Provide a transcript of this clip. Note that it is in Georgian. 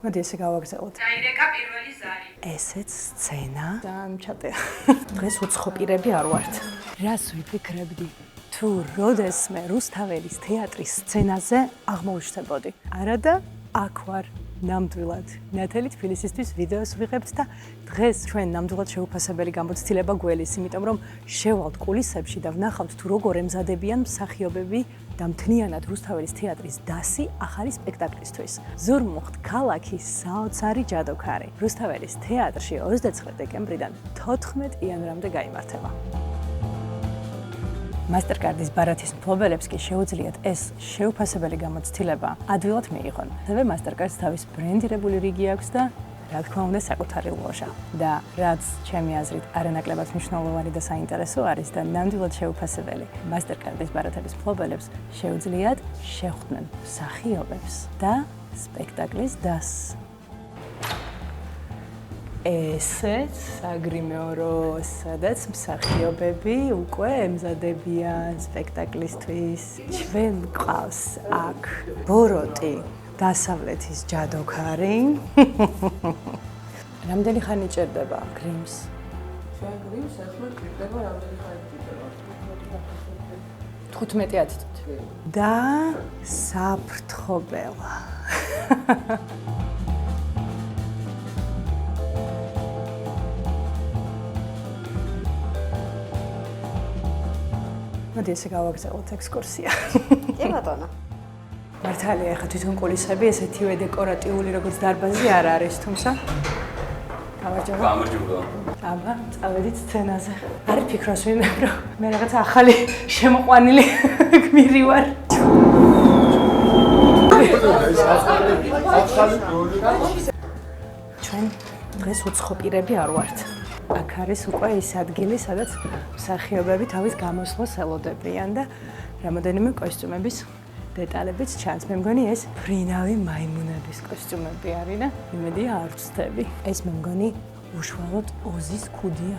მოდი ესე გავაგრძელოთ. დაირეკა პირველი ზარი. ესეც სცენა. დამჩატე. დღეს უცხო პირები არ ვართ. რას ვიფიქრებდი? თუ როდესმე რუსთაველის თეატრის სცენაზე აღმოუჩნდებოდი. არა და აქ ვარ. ნამდვილად ნათელი თბილისისთვის ვიდეოს ვიღებთ და დღეს ჩვენ ნამდვილად შეუფასებელი გამოცდილება გველის, იმიტომ რომ შევალთ კულისებში და ვნახავთ თუ როგორ ემზადებიან მსახიობები და მთლიანად რუსთაველის თეატრის დასი ახალი სპექტაკლისთვის. ზურმუხტ ქალაქის საოცარი ჯადოქარი. რუსთაველის თეატრში 29 დეკემბრიდან 14 იანვრამდე გაიმართება. მასტერკარდის ბარათის მფლობელებს კი შეუძლიათ ეს შეუფასებელი გამოცდილება ადვილად მიიღონ. ასევე მასტერკარდს თავის ბრენდირებული რიგი აქვს და რა თქმა უნდა საკუთარი ლოჟა. და რაც ჩემი აზრით არანაკლებად მნიშვნელოვანი და საინტერესო არის და ნამდვილად შეუფასებელი. მასტერკარდის ბარათების მფლობელებს შეუძლიათ შეხვდნენ მსახიობებს და სპექტაკლის დასს. ესეც საგრიმეო რო სადაც მსახიობები უკვე ემზადებიან სპექტაკლისთვის. ჩვენ გვყავს აქ ბოროტი, დასავლეთის ჯადოქარი. რამდენი ხანი ჭირდება გრიმს? ჩვენ გრიმს ახლა ჭირდება რამდენი ხანი ჭირდება? 15 წუთი. და საფრთხობელა. მოდი ესე გავაგრძელოთ ექსკურსია. კი ბატონო. მართალია, ხა თვითონ კულისები ესეთივე დეკორატიული როგორც დარბაზი არ არის, თუმცა გამარჯობა. გამარჯობა. აბა, წავედით სცენაზე. არ ფიქრობს ვინმე, რომ მე რაღაც ახალი შემოყვანილი გმირი ვარ. ჩვენ დღეს უცხო პირები არ ვართ. აქ არის უკვე ის ადგილი, სადაც მსახიობები თავის გამოსვლას ელოდებიან და რამოდენიმე კოსტიუმების დეტალებიც ჩანს. მე მგონი ეს ფრინავი მაიმუნების კოსტიუმები არის და იმედია არ ვცდები. ეს მე მგონი უშუალოდ ოზის ქუდია.